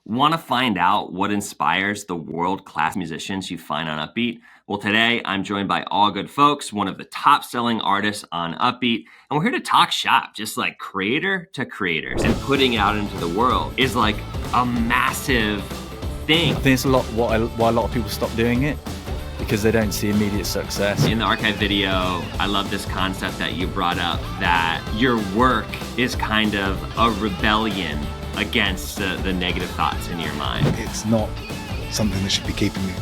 Want to find out what inspires the world-class musicians you find on Uppbeat? Well, today I'm joined by All Good Folks, one of the top-selling artists on Uppbeat, and we're here to talk shop, just like creator to creators. And putting it out into the world is like a massive thing. I think it's a lot why a lot of people stop doing it, because they don't see immediate success. In the archive video, I love this concept that you brought up, that your work is kind of a rebellion against the negative thoughts in your mind. It's not something that should be keeping me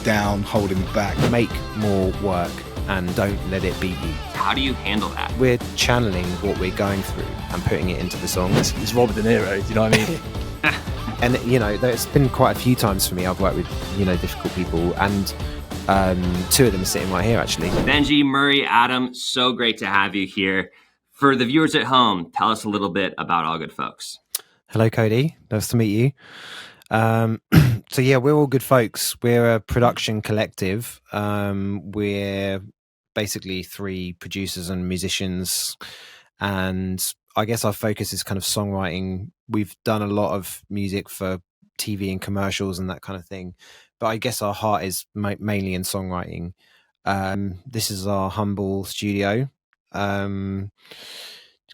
down, holding me back. Make more work and don't let it beat you. How do you handle that? We're channeling what we're going through and putting it into the song. It's Robert De Niro, do you know what I mean? And there's been quite a few times for me I've worked with, difficult people, and two of them are sitting right here actually. Benji, Murray, Adam, so great to have you here. For the viewers at home, tell us a little bit about All Good Folks. Hello, Cody. Nice to meet you. So yeah, we're All Good Folks. We're a production collective. We're basically three producers and musicians, and I guess our focus is kind of songwriting. We've done a lot of music for TV and commercials and that kind of thing, but I guess our heart is mainly in songwriting. This is our humble studio. A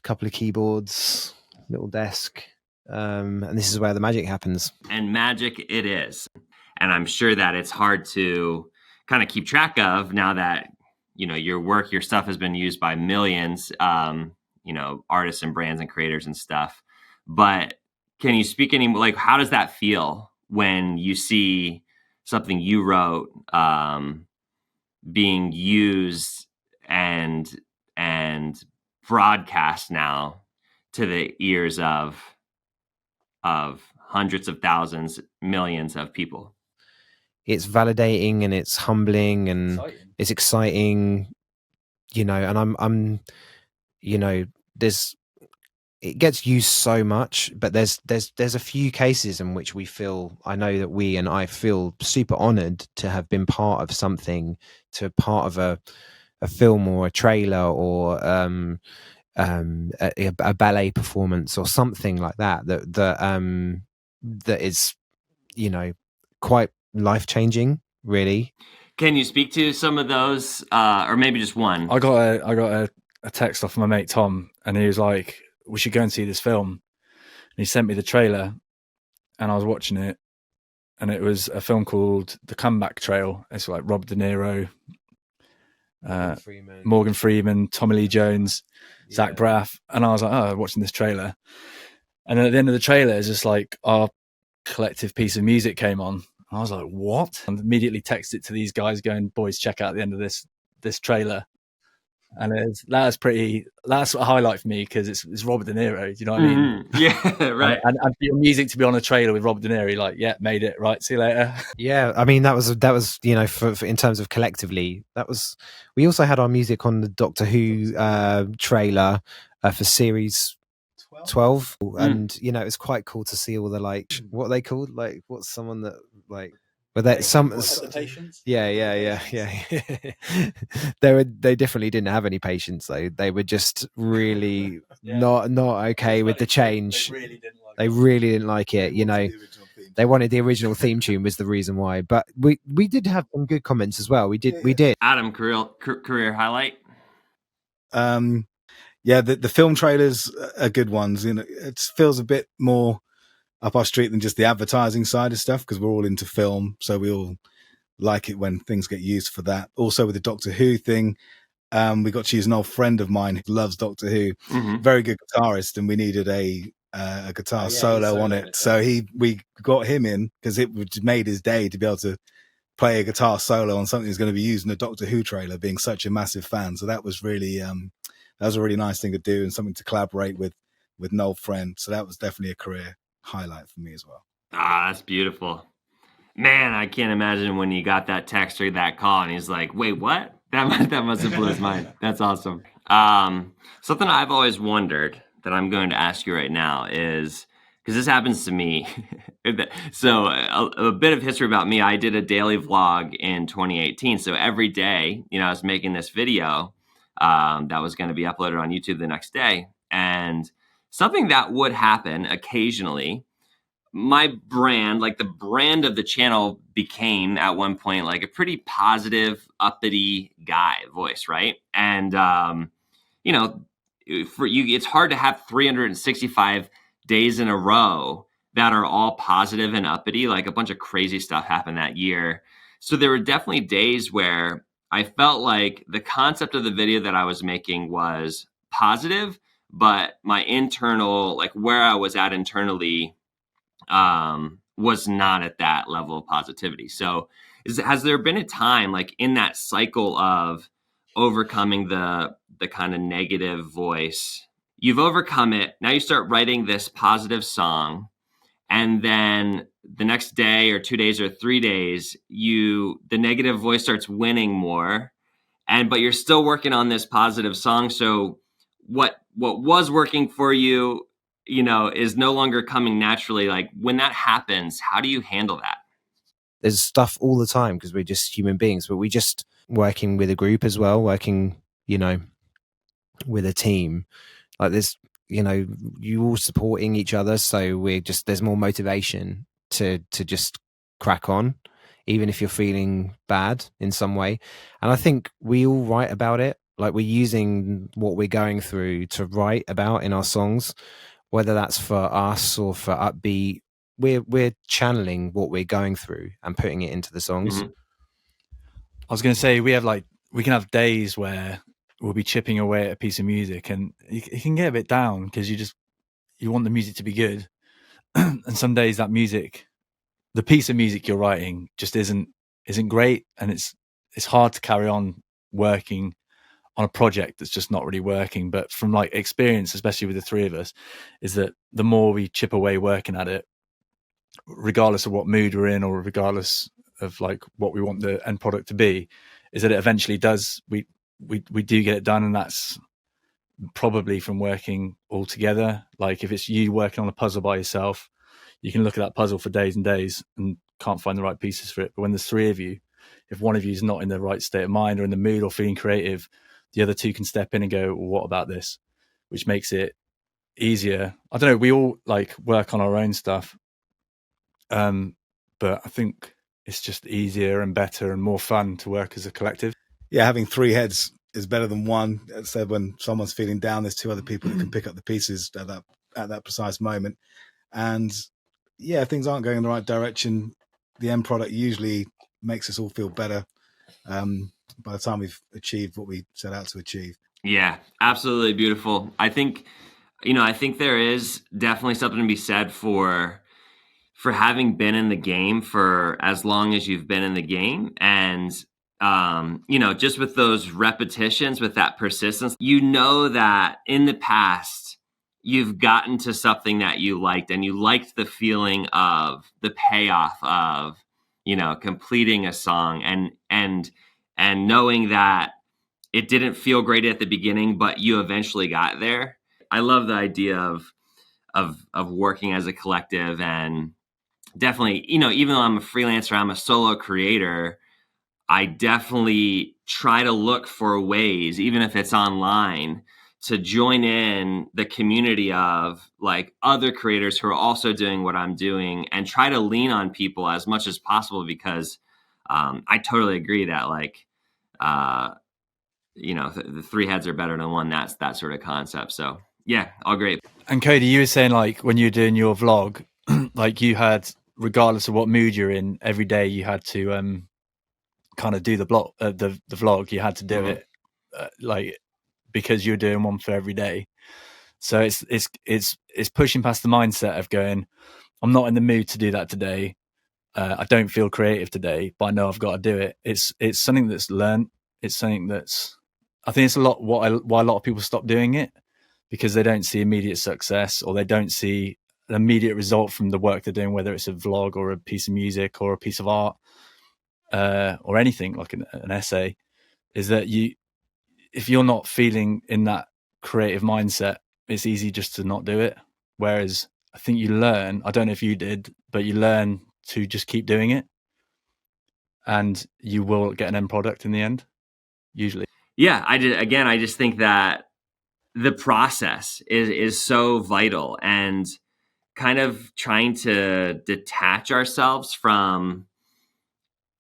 couple of keyboards, little desk. And this is where the magic happens. And magic it is. And I'm sure that it's hard to kind of keep track of now that, your stuff has been used by millions, artists and brands and creators and stuff. But can you speak how does that feel when you see something you wrote being used and broadcast now to the ears of hundreds of thousands, millions of people? It's validating and it's humbling and it's exciting, and I'm it gets used so much, but there's a few cases in which I feel super honored to have been part of something, to part of a film or a trailer or a ballet performance or something like that is quite life-changing, really. Can you speak to some of those, or maybe just one? I got a text off my mate Tom, and he was like, "We should go and see this film." And he sent me the trailer, and I was watching it, and it was a film called The Comeback Trail. It's like Robert De Niro, Morgan Freeman, Tommy Lee Jones, Zach Braff, and I was like, watching this trailer, and then at the end of the trailer, it's just like our collective piece of music came on. I was like, what? And immediately texted to these guys going, boys, check out the end of this trailer. And that's a highlight for me, because it's Robert De Niro. Do you know what I mean? Yeah, right. And for your music to be on a trailer with Robert De Niro, like, yeah, made it. Right, see you later. Yeah, I mean that was for in terms of collectively, we also had our music on the Doctor Who trailer for series 12, and it's quite cool to see all the what are they called, what's someone that but that some yeah they definitely didn't have any patience though. They were just really not okay with the change. They really didn't like it. They wanted the original theme tune was the reason why. But we did have some good comments as well. We did. Adam, career highlight. The film trailers are good ones. It feels a bit more up our street than just the advertising side of stuff, because we're all into film, so we all like it when things get used for that. Also with the Doctor Who thing, we got to use an old friend of mine who loves Doctor Who, very good guitarist, and we needed a guitar solo on it. So we got him in because it made his day to be able to play a guitar solo on something that's going to be used in a Doctor Who trailer, being such a massive fan. So that was really that was a really nice thing to do, and something to collaborate with an old friend. So that was definitely a career highlight for me as well. That's beautiful, man. I can't imagine when you got that text or that call and he's like, wait, what? That must have blew his mind. That's awesome. Something I've always wondered that I'm going to ask you right now is, because this happens to me. So a bit of history about me. I did a daily vlog in 2018. So every day, I was making this video that was going to be uploaded on YouTube the next day. And something that would happen occasionally, my brand, like the brand of the channel, became at one point like a pretty positive, uppity guy voice, right? And you know, for you, it's hard to have 365 days in a row that are all positive and uppity. Like a bunch of crazy stuff happened that year. So there were definitely days where I felt like the concept of the video that I was making was positive, but my internal, like where I was at internally, was not at that level of positivity. So has there been a time like in that cycle of overcoming the kind of negative voice, you've overcome it, now you start writing this positive song, and then the next day or 2 days or 3 days, the negative voice starts winning more, but you're still working on this positive song. So what was working for you, is no longer coming naturally. Like when that happens, how do you handle that? There's stuff all the time because we're just human beings, but we just working with a group as well, working, with a team. Like there's, you all supporting each other. So there's more motivation to just crack on, even if you're feeling bad in some way. And I think we all write about it. Like we're using what we're going through to write about in our songs, whether that's for us or for Uppbeat. We're channeling what we're going through and putting it into the songs. Mm-hmm. I was going to say we can have days where we'll be chipping away at a piece of music, and it can get a bit down because you want the music to be good, and some days that music, the piece of music you're writing, just isn't great, and it's hard to carry on working on a project that's just not really working. But from like experience, especially with the three of us, is that the more we chip away working at it, regardless of what mood we're in or regardless of like what we want the end product to be, is that it eventually does, we do get it done. And that's probably from working all together. Like if it's you working on a puzzle by yourself, you can look at that puzzle for days and days and can't find the right pieces for it. But when there's three of you, if one of you is not in the right state of mind or in the mood or feeling creative, the other two can step in and go, well, what about this? Which makes it easier. I don't know, we all like work on our own stuff, but I think it's just easier and better and more fun to work as a collective. Yeah, having three heads is better than one. As I said, when someone's feeling down, there's two other people that can pick up the pieces at that precise moment. And yeah, if things aren't going in the right direction, the end product usually makes us all feel better by the time we've achieved what we set out to achieve. Yeah, absolutely beautiful. I think there is definitely something to be said for having been in the game for as long as you've been in the game. And, just with those repetitions, with that persistence, that in the past, you've gotten to something that you liked, and you liked the feeling of the payoff of, completing a song and knowing that it didn't feel great at the beginning, but you eventually got there. I love the idea of working as a collective, and definitely, even though I'm a freelancer, I'm a solo creator, I definitely try to look for ways, even if it's online, to join in the community of like other creators who are also doing what I'm doing, and try to lean on people as much as possible, because I totally agree that like, the three heads are better than one. That's that sort of concept. So yeah, all great. And Cody, you were saying like when you were doing your vlog, like you had, regardless of what mood you're in, every day you had to kind of do the vlog. You had to do it like because you're doing one for every day. So it's pushing past the mindset of going, I'm not in the mood to do that today. I don't feel creative today, but I know I've got to do it. It's something that's learned. It's something that's, I think it's a lot why a lot of people stop doing it, because they don't see immediate success, or they don't see an immediate result from the work they're doing, whether it's a vlog or a piece of music or a piece of art, or anything like an essay. Is that if you're not feeling in that creative mindset, it's easy just to not do it. Whereas I think you learn, I don't know if you did, but you learn to just keep doing it, and you will get an end product in the end, usually. Yeah, I did. Again, I just think that the process is so vital. And kind of trying to detach ourselves from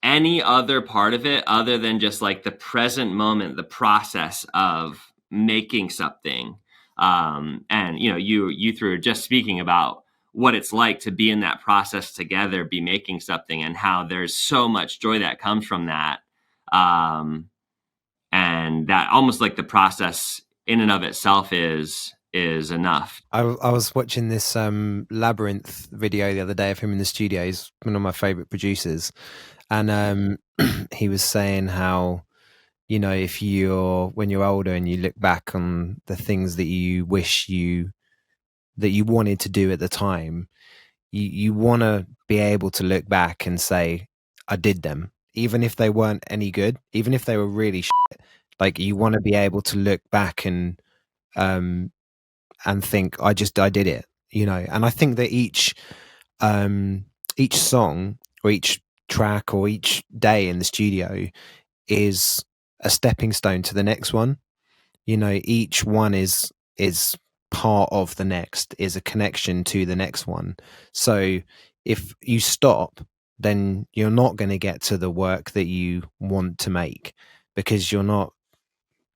any other part of it other than just like the present moment, the process of making something. And you know, you through just speaking about what it's like to be in that process together, be making something, and how there's so much joy that comes from that. And that almost like the process in and of itself is enough. I was watching this Labyrinth video the other day of him in the studio. He's one of my favorite producers, and he was saying how, you know, if when you're older and you look back on the things that you wish that you wanted to do at the time, you want to be able to look back and say, I did them, even if they weren't any good, even if they were really shit. Like, you want to be able to look back and think, I did it, you know. And I think that each song or each track or each day in the studio is a stepping stone to the next one. You know, each one is part of the next, is a connection to the next one. So if you stop, then you're not going to get to the work that you want to make, because you're not,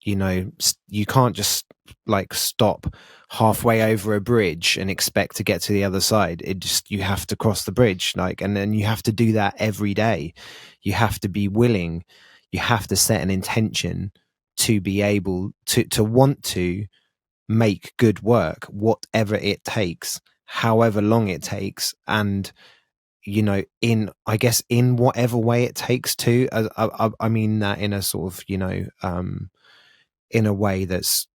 you know, you can't just like stop halfway over a bridge and expect to get to the other side. You have to cross the bridge, like, and then you have to do that every day. You have to be willing, you have to set an intention to be able to want to make good work, whatever it takes, however long it takes. And, you know, I guess in whatever way it takes to, I mean that in a sort of, you know, in a way that's,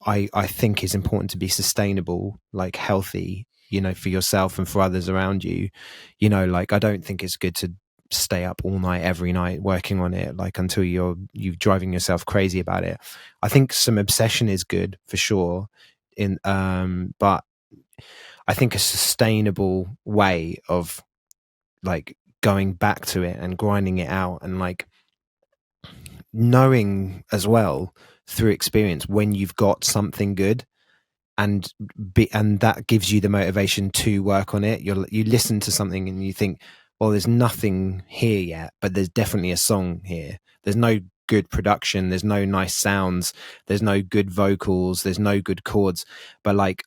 I think is important to be sustainable, like healthy, you know, for yourself and for others around you. You know, like, I don't think it's good to stay up all night every night working on it, like, until you're driving yourself crazy about it. I think some obsession is good for sure, but I think a sustainable way of like going back to it and grinding it out, and like knowing as well through experience when you've got something good, and that gives you the motivation to work on it. You listen to something and you think, well, there's nothing here yet, but there's definitely a song here. There's no good production, there's no nice sounds, there's no good vocals, there's no good chords, but like,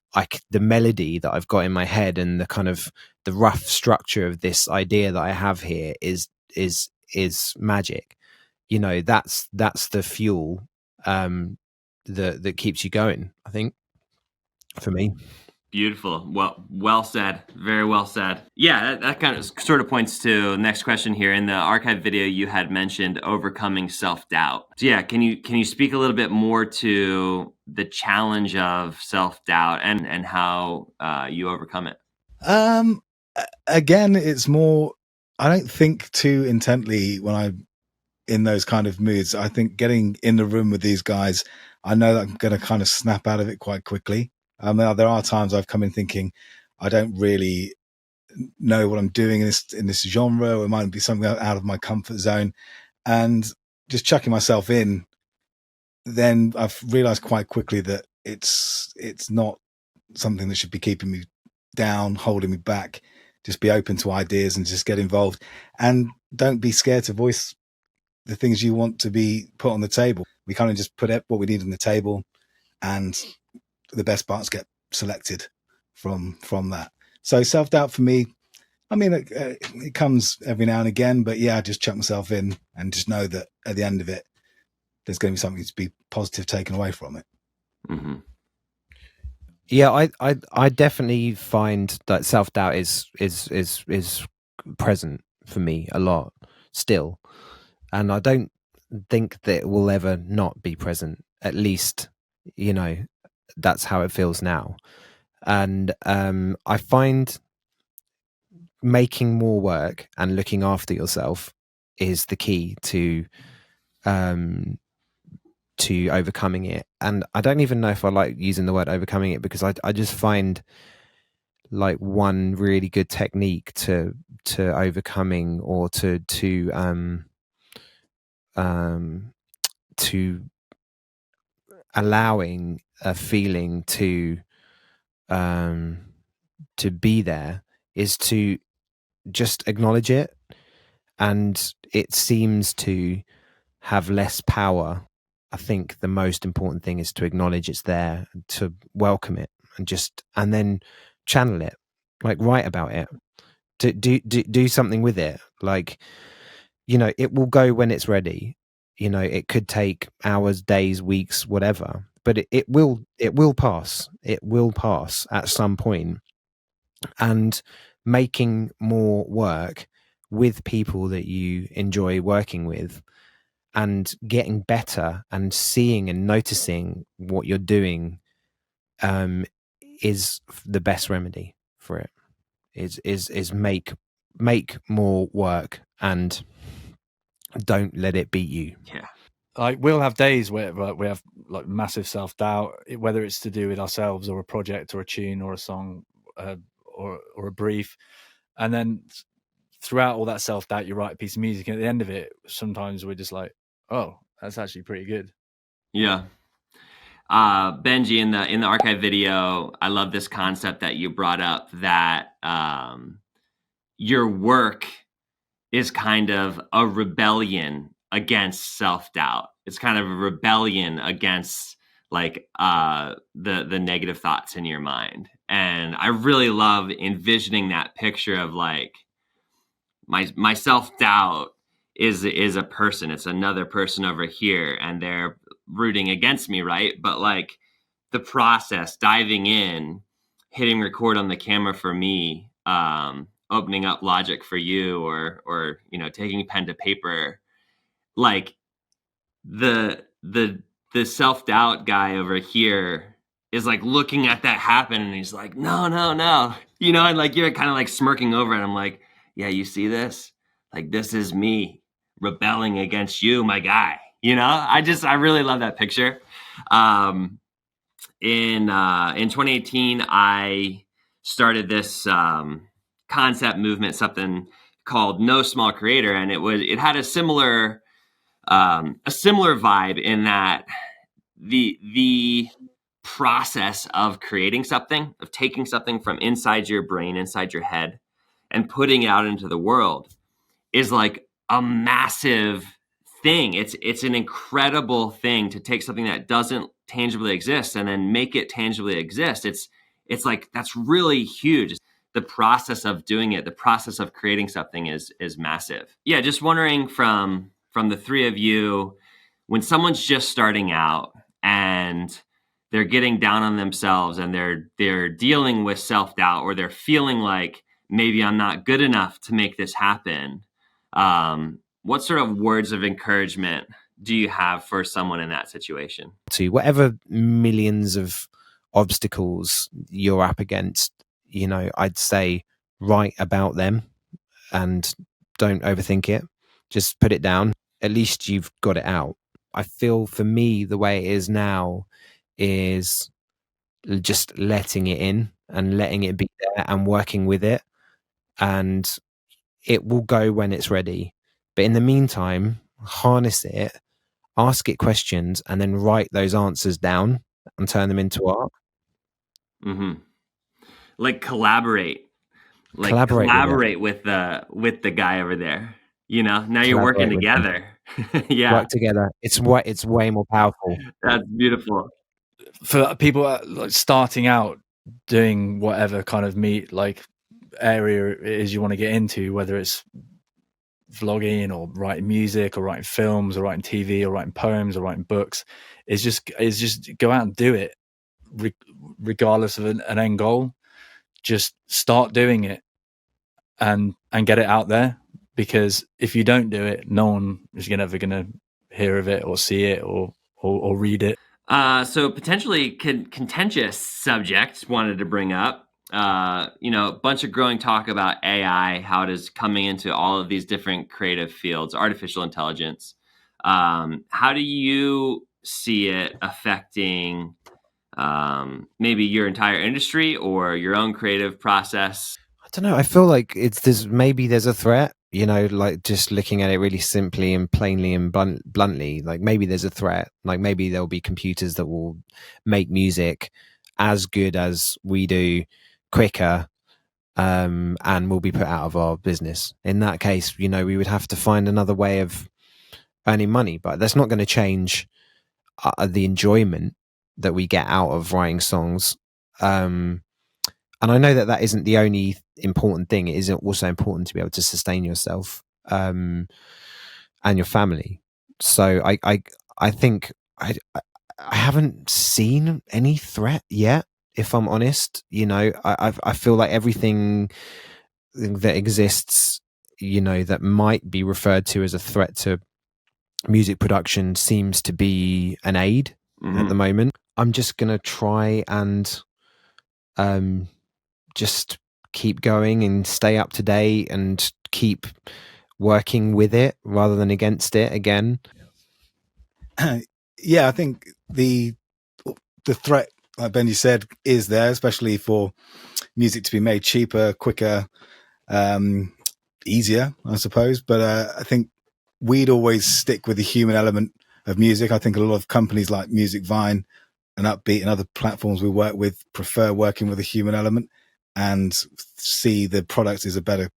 the melody that I've got in my head and the kind of the rough structure of this idea that I have here is magic. You know, that's the fuel that keeps you going, I think, for me. Beautiful. Well said. Very well said. Yeah, that kind of sort of points to the next question here. In the archive video, you had mentioned overcoming self-doubt. So yeah, can you speak a little bit more to the challenge of self-doubt and how you overcome it? Again, it's more, I don't think too intently when I'm in those kind of moods. I think getting in the room with these guys, I know that I'm going to kind of snap out of it quite quickly. There are times I've come in thinking I don't really know what I'm doing in this genre, or it might be something out of my comfort zone, and just chucking myself in. Then I've realized quite quickly that it's not something that should be keeping me down, holding me back. Just be open to ideas and just get involved, and don't be scared to voice the things you want to be put on the table. We kind of just put what we need on the table, and the best parts get selected from that. So self-doubt for me, I mean, it comes every now and again, but yeah, I just chuck myself in and just know that at the end of it, there's going to be something to be positive taken away from it. Mm-hmm. Yeah, I definitely find that self-doubt is present for me a lot still, and I don't think that it will ever not be present. At least, you know, that's how it feels now. And I find making more work and looking after yourself is the key to overcoming it. And I don't even know if I like using the word overcoming it, because I just find like one really good technique to overcoming, or to allowing a feeling to to be there is to just acknowledge it. And it seems to have less power. I think the most important thing is to acknowledge it's there, to welcome it, and then channel it, like write about it, to do something with it. Like, it will go when it's ready. It could take hours, days, weeks, whatever, but it will pass. It will pass at some point. And making more work with people that you enjoy working with, and getting better and seeing and noticing what you're doing, is the best remedy for it. Is make more work and don't let it beat you. Yeah. Like, we'll have days where we have like massive self-doubt, whether it's to do with ourselves or a project or a tune or a song, or a brief. And then throughout all that self-doubt, you write a piece of music, and at the end of it, sometimes we're just like, oh, that's actually pretty good. Yeah. Benji, in the archive video, I love this concept that you brought up, that your work is kind of a rebellion against self-doubt. It's kind of a rebellion against like the negative thoughts in your mind. And I really love envisioning that picture of like my self-doubt is a person. It's another person over here, and they're rooting against me, right? But like the process, diving in, hitting record on the camera for me, opening up Logic for you, or taking pen to paper, like the self-doubt guy over here is like looking at that happen, and he's like, no, and like you're kind of like smirking over it. I'm like, yeah, you see this? Like, this is me rebelling against you, my guy. I really love that picture. In 2018, I started this concept movement, something called No Small Creator, and it had a similar vibe, in that the process of creating something, of taking something from inside your brain, inside your head, and putting it out into the world, is like a massive thing. It's an incredible thing to take something that doesn't tangibly exist and then make it tangibly exist. It's like, that's really huge. The process of doing it, the process of creating something is massive. Yeah, just wondering from the three of you, when someone's just starting out and they're getting down on themselves and they're dealing with self-doubt, or they're feeling like, maybe I'm not good enough to make this happen, what sort of words of encouragement do you have for someone in that situation? To whatever millions of obstacles you're up against, I'd say write about them and don't overthink it. Just put it down. At least you've got it out. I feel for me, the way it is now is just letting it in and letting it be there and working with it. And it will go when it's ready. But in the meantime, harness it, ask it questions, and then write those answers down and turn them into art. Mm-hmm. Like collaborate with the guy over there. Now you're working together. Yeah, work together. It's way more powerful. That's beautiful. For people like starting out doing whatever kind of area it is you want to get into, whether it's vlogging or writing music or writing films or writing TV or writing poems or writing books, is just go out and do it, regardless of an end goal. Just start doing it and get it out there, because if you don't do it, no one is ever going to hear of it or see it or read it. So potentially contentious subject wanted to bring up. A bunch of growing talk about AI, how it is coming into all of these different creative fields, artificial intelligence. How do you see it affecting maybe your entire industry or your own creative process? I don't know. I feel like there's a threat, like just looking at it really simply and plainly and bluntly, like maybe there's a threat. Like maybe there'll be computers that will make music as good as we do, quicker, and will be put out of our business. In that case, we would have to find another way of earning money, but that's not going to change the enjoyment that we get out of writing songs. And I know that isn't the only important thing. It is also important to be able to sustain yourself and your family. So I think I haven't seen any threat yet, if I'm honest. I feel like everything that exists, that might be referred to as a threat to music production seems to be an aid at the moment. I'm just going to try and just keep going and stay up to date and keep working with it rather than against it again. Yeah, I think the threat, like Benji said, is there, especially for music to be made cheaper, quicker, easier, I suppose. But I think we'd always stick with the human element of music. I think a lot of companies like Music Vine and Uppbeat and other platforms we work with prefer working with a human element and see the product as a better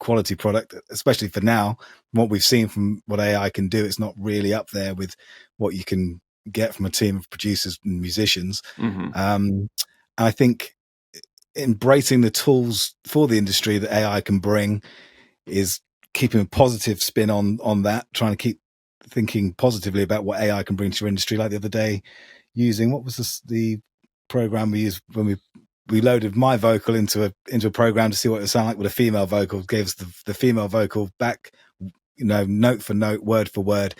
quality product, especially for now. What we've seen from what AI can do, it's not really up there with what you can get from a team of producers and musicians. I think embracing the tools for the industry that AI can bring is keeping a positive spin on that, trying to keep thinking positively about what AI can bring to your industry. Like the other day, using, what was the program we used when we loaded my vocal into a program to see what it would sound like with a female vocal, gave us the female vocal back, note for note, word for word,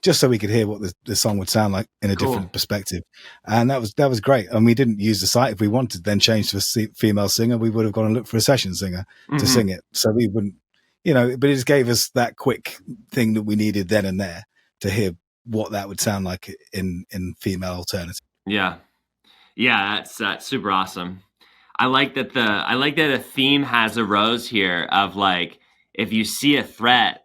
just so we could hear what the song would sound like in a different perspective. And that was great. And we didn't use the site. If we wanted to then change to a female singer, we would have gone and looked for a session singer to sing it. So we wouldn't, but it just gave us that quick thing that we needed then and there to hear what that would sound like in female alternative. Yeah. Yeah, that's super awesome. I like that a theme has arose here of like, if you see a threat,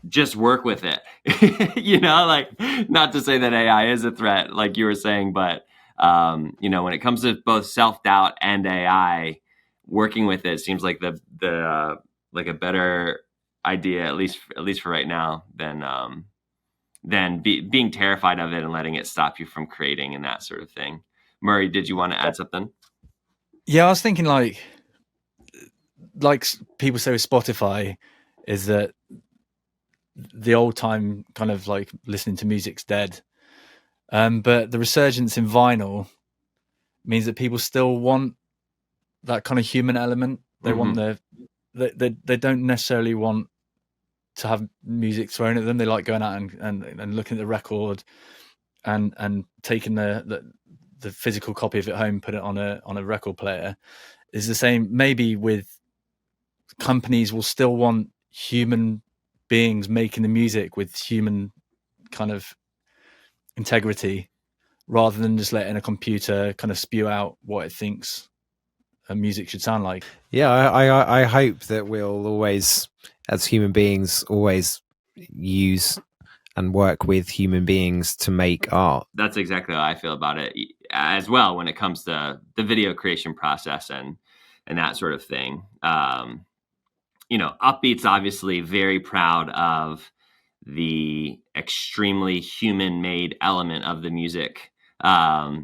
just work with it. Like, not to say that AI is a threat, like you were saying, but when it comes to both self-doubt and AI, working with it seems like the like a better idea, at least for right now, than being terrified of it and letting it stop you from creating and that sort of thing. Murray, did you want to add something? Yeah, I was thinking like people say with Spotify is that the old time kind of like listening to music's dead. But the resurgence in vinyl means that people still want that kind of human element. They want they don't necessarily want to have music thrown at them. They like going out and looking at the record and taking the physical copy of it home, put it on a record player. Is the same maybe with companies will still want human beings making the music with human kind of integrity rather than just letting a computer kind of spew out what it thinks a music should sound like. Yeah, I hope that we'll always, as human beings, always use and work with human beings to make art. That's exactly how I feel about it as well when it comes to the video creation process and that sort of thing. Uppbeat's obviously very proud of the extremely human-made element of the music, that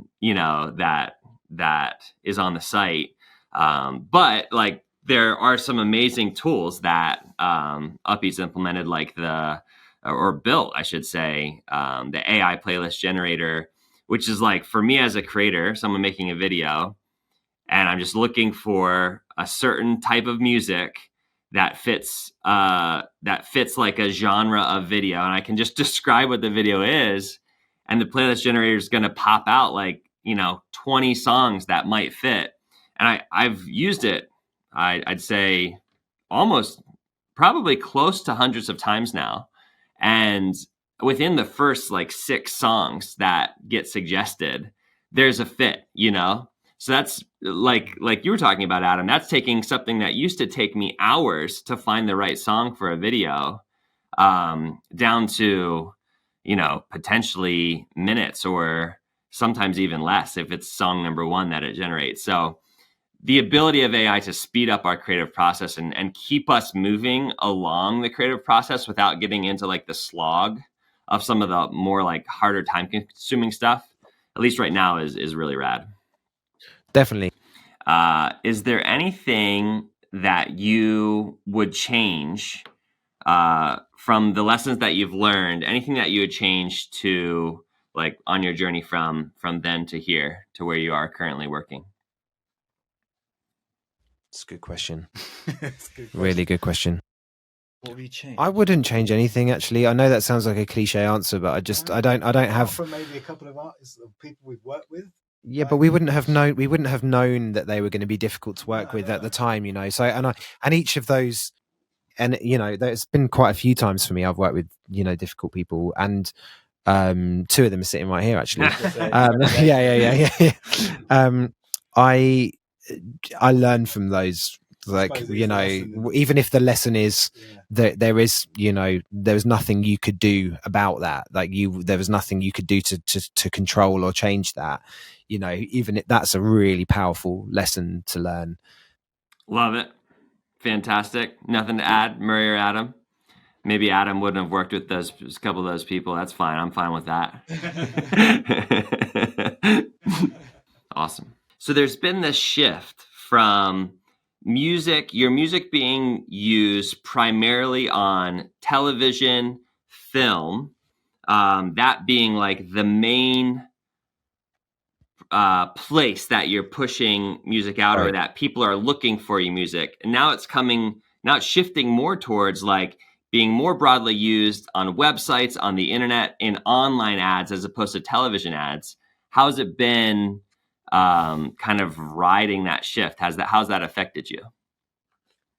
is on the site. But like there are some amazing tools that Uppbeat's implemented, like or built, I should say, the AI playlist generator, which is like, for me as a creator, someone making a video, and I'm just looking for a certain type of music that fits like a genre of video, and I can just describe what the video is, and the playlist generator is going to pop out like 20 songs that might fit. And I've used it, I'd say almost probably close to hundreds of times now, and within the first like 6 songs that get suggested, there's a fit. So that's like you were talking about, Adam, that's taking something that used to take me hours to find the right song for a video, down to, potentially minutes or sometimes even less if it's song number 1 that it generates. So the ability of AI to speed up our creative process and keep us moving along the creative process without getting into like the slog of some of the more like harder time consuming stuff, at least right now, is really rad. Definitely. Is there anything that you would change from the lessons that you've learned? Anything that you would change to like on your journey from then to here to where you are currently working? It's a good question. It's a good Really good question. What have you changed? I wouldn't change anything, actually. I know that sounds like a cliche answer, but I don't have. From maybe a couple of artists or people we've worked with. Yeah, but we wouldn't have known that they were going to be difficult to work with at the time, you know. So and each of those, and you know, there's been quite a few times for me I've worked with, you know, difficult people, and two of them are sitting right here actually. I learn from those, like, you know, even if the lesson is that there is, you know, there was nothing you could do about that, like there was nothing you could do to control or change that, you know, even if that's a really powerful lesson to learn. Love it. Fantastic. Nothing to add, Murray or Adam? Maybe Adam wouldn't have worked with a couple of those people. That's fine. I'm fine with that. Awesome. So there's been this shift from your music being used primarily on television, film, that being like the main place that you're pushing music out, right, or that people are looking for your music. And now it's shifting more towards like being more broadly used on websites, on the internet, in online ads as opposed to television ads. How's it been kind of riding that shift? How's that affected you?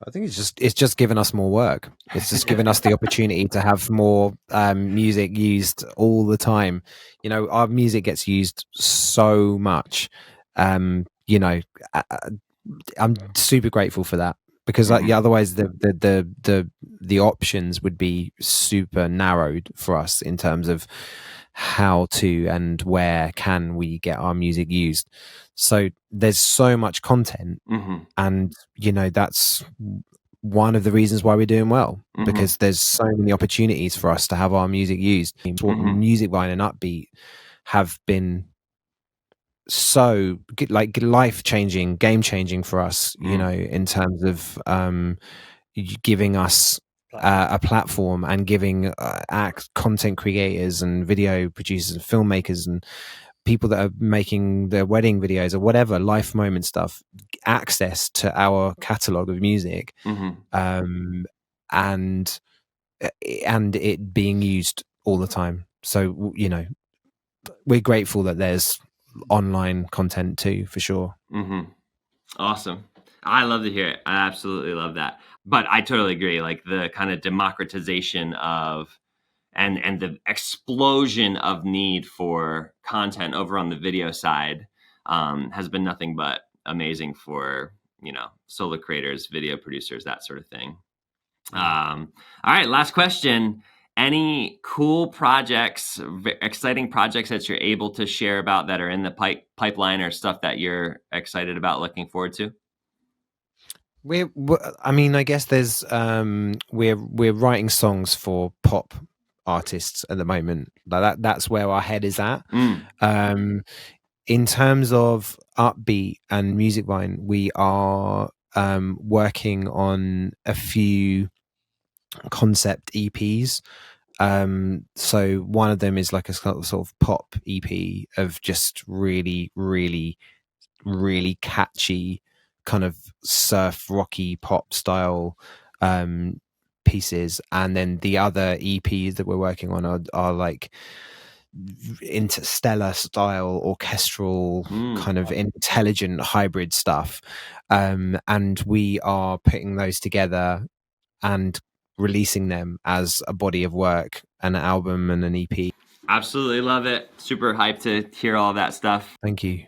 I think it's just given us more work. It's just given us the opportunity to have more music used all the time. You know, our music gets used so much. You know, I'm super grateful for that, because like, otherwise the options would be super narrowed for us in terms of how to and where can we get our music used. So there's so much content, and you know, that's one of the reasons why we're doing well, because there's so many opportunities for us to have our music used. Musicvine and Uppbeat have been so like life-changing, game-changing for us, you know, in terms of giving us a platform and giving content creators and video producers and filmmakers and people that are making their wedding videos or whatever life moment stuff access to our catalog of music, and it being used all the time. So, you know, we're grateful that there's online content too, for sure. Awesome. I love to hear it. I absolutely love that. But I totally agree. Like the kind of democratization of and the explosion of need for content over on the video side has been nothing but amazing for, you know, solo creators, video producers, that sort of thing. All right, last question. Any cool projects, exciting projects that you're able to share about that are in the pipeline, or stuff that you're excited about, looking forward to? I mean, I guess there's we're writing songs for pop artists at the moment. Like that's where our head is at. In terms of Uppbeat and Musicvine, we are working on a few concept EPs. So one of them is like a sort of pop EP of just really, really, really catchy kind of surf rocky pop style pieces, and then the other EPs that we're working on are like interstellar style orchestral kind of intelligent hybrid stuff, and we are putting those together and releasing them as a body of work, an album and an EP. Absolutely love it. Super hyped to hear all that stuff. Thank you.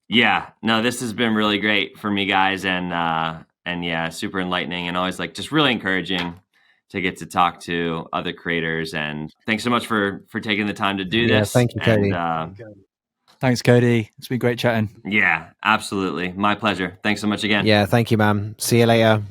Yeah, no, this has been really great for me, guys, and yeah, super enlightening, and always like just really encouraging to get to talk to other creators. And thanks so much for taking the time to do this. Thank you, Cody. And Thanks, Cody. It's been great chatting. Yeah, absolutely. My pleasure. Thanks so much again. Yeah, thank you, man. See you later.